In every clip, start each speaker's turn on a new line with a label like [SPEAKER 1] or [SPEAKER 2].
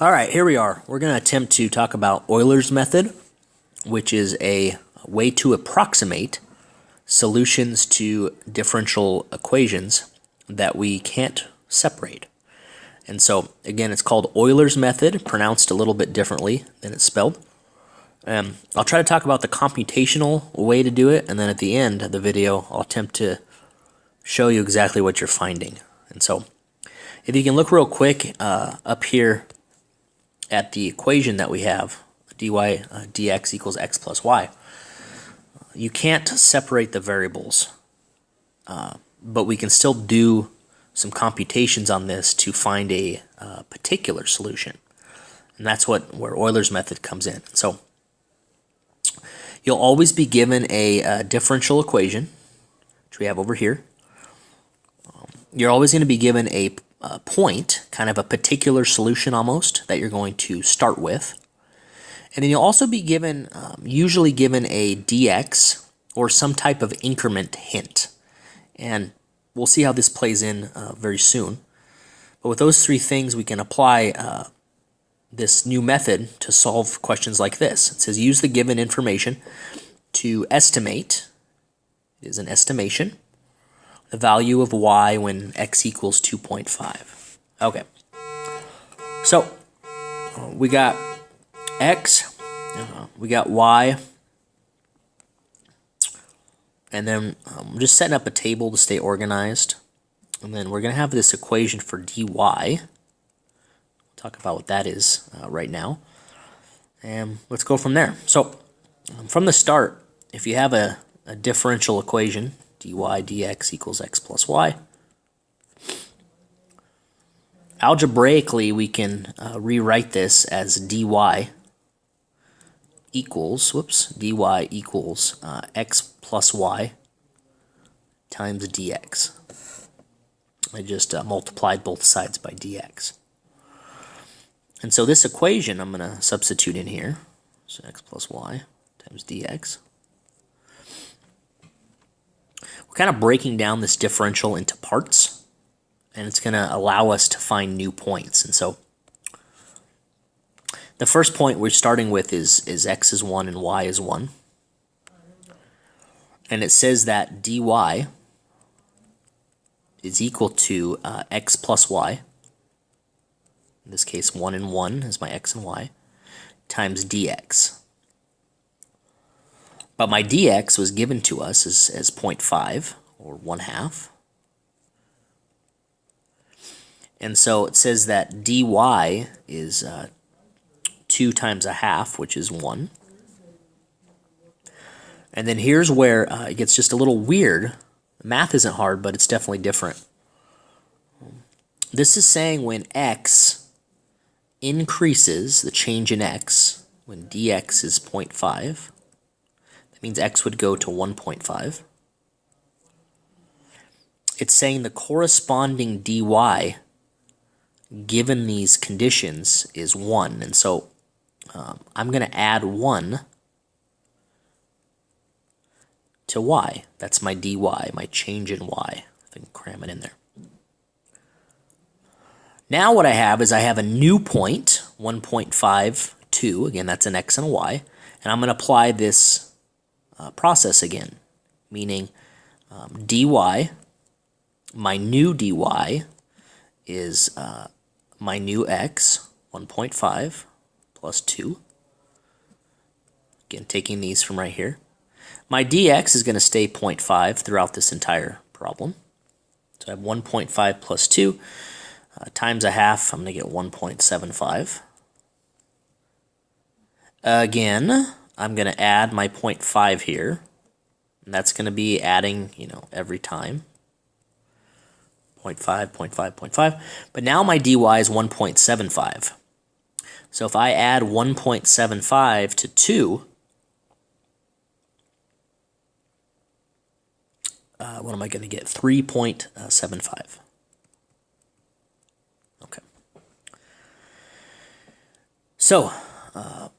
[SPEAKER 1] All right, here we are. We're going to attempt to talk about Euler's method, which is a way to approximate solutions to differential equations that we can't separate. And so, again, it's called Euler's method, pronounced a little bit differently than it's spelled. I'll try to talk about the computational way to do it, and then at the end of the video, I'll attempt to show you exactly what you're finding. And so, if you can look real quick up here at the equation that we have, dy dx equals x plus y, you can't separate the variables, but we can still do some computations on this to find a particular solution. And that's where Euler's method comes in. So you'll always be given a differential equation, which we have over here. You're always going to be given a point, kind of a particular solution almost, that you're going to start with. And then you'll also be given, usually given a dx or some type of increment hint. And we'll see how this plays in very soon. But with those three things, we can apply this new method to solve questions like this. It says use the given information to estimate, it is an estimation, the value of y when x equals 2.5. Okay, so we got x, we got y, and then I'm just setting up a table to stay organized. And then we're going to have this equation for dy. We'll talk about what that is right now. And let's go from there. So from the start, if you have a differential equation, dy dx equals x plus y, algebraically we can rewrite this as dy equals, x plus y times dx. I just multiplied both sides by dx. And so this equation I'm going to substitute in here. So x plus y times dx. We're kind of breaking down this differential into parts, and it's going to allow us to find new points. And so the first point we're starting with is x is 1 and y is 1. And it says that dy is equal to x plus y. In this case, 1 and 1 is my x and y, times dx. But my dx was given to us as 0.5, or 1/2. And so it says that dy is 2 times 1/2, which is 1. And then here's where it gets just a little weird. Math isn't hard, but it's definitely different. This is saying when x increases, the change in x, when dx is 0.5, that means x would go to 1.5. It's saying the corresponding dy, given these conditions, is 1. And so I'm going to add 1 to y. That's my dy, my change in y. If I can cram it in there. Now what I have is I have a new point, 1.52. Again, that's an x and a y. And I'm going to apply this process again, meaning dy, my new dy, is my new x, 1.5 plus 2. Again, taking these from right here. My dx is going to stay 0.5 throughout this entire problem. So I have 1.5 plus 2 times 1/2. I'm going to get 1.75. Again, I'm going to add my 0.5 here. And that's going to be adding, every time. 0.5, 0.5, 0.5. But now my dy is 1.75. So if I add 1.75 to 2, what am I going to get? 3.75. Okay. So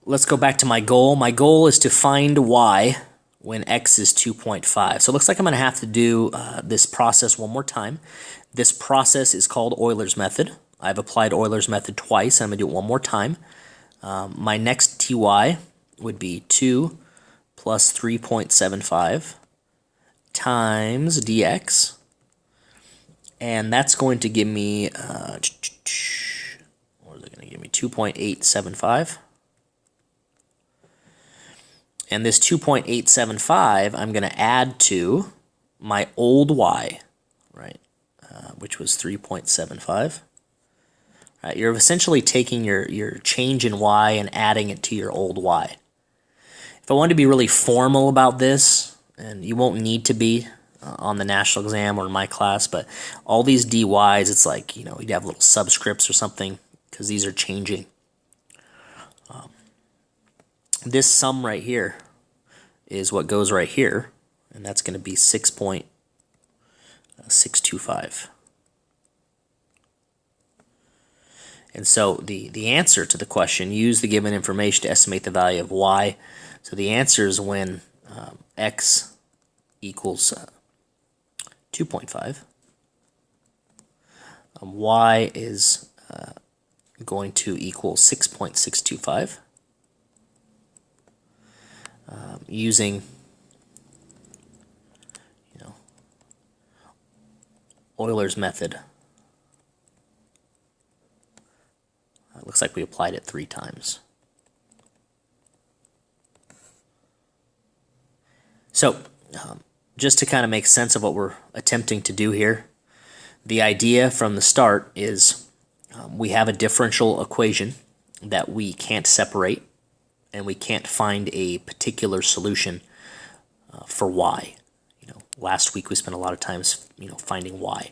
[SPEAKER 1] let's go back to my goal. My goal is to find y when x is 2.5. So it looks like I'm going to have to do this process one more time. This process is called Euler's method. I've applied Euler's method twice. I'm going to do it one more time. My next ty would be 2 plus 3.75 times dx. And that's going to give me, what is it going to give me? 2.875. And this 2.875, I'm going to add to my old y, right, which was 3.75. Right, you're essentially taking your change in y and adding it to your old y. If I wanted to be really formal about this, and you won't need to be on the national exam or in my class, but all these dy's, it's like, you'd have little subscripts or something because these are changing. This sum right here is what goes right here, and that's going to be 6.625. And so the answer to the question, use the given information to estimate the value of y. So the answer is when x equals 2.5, y is going to equal 6.625. Using Euler's method. It looks like we applied it 3 times. So just to kind of make sense of what we're attempting to do here, the idea from the start is we have a differential equation that we can't separate, and we can't find a particular solution for y. Last week we spent a lot of times, finding y.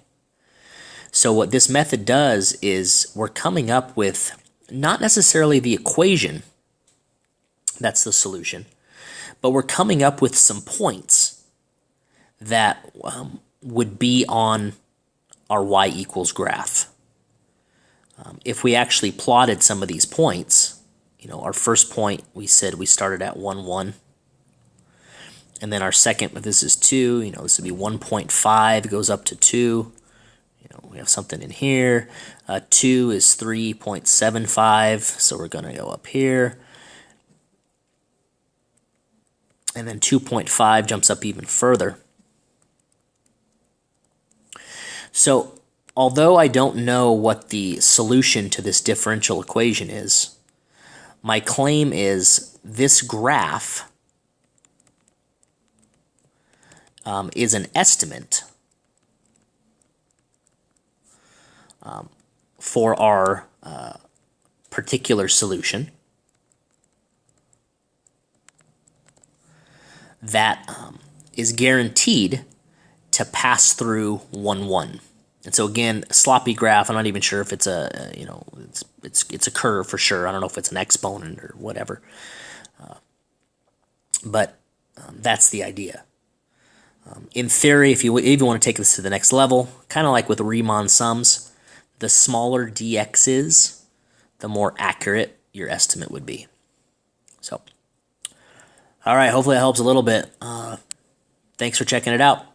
[SPEAKER 1] So what this method does is we're coming up with not necessarily the equation that's the solution, but we're coming up with some points that would be on our y equals graph. If we actually plotted some of these points, our first point, we said we started at 1, 1. And then our second, if this is 2, this would be 1.5, goes up to 2. We have something in here. 2 is 3.75, so we're going to go up here. And then 2.5 jumps up even further. So although I don't know what the solution to this differential equation is, my claim is this graph is an estimate for our particular solution that is guaranteed to pass through 1, 1. And so again, sloppy graph. I'm not even sure if it's a it's a curve for sure. I don't know if it's an exponent or whatever. But that's the idea. In theory, if you want to take this to the next level, kind of like with Riemann sums, the smaller dx is, the more accurate your estimate would be. So, all right, hopefully that helps a little bit. Thanks for checking it out.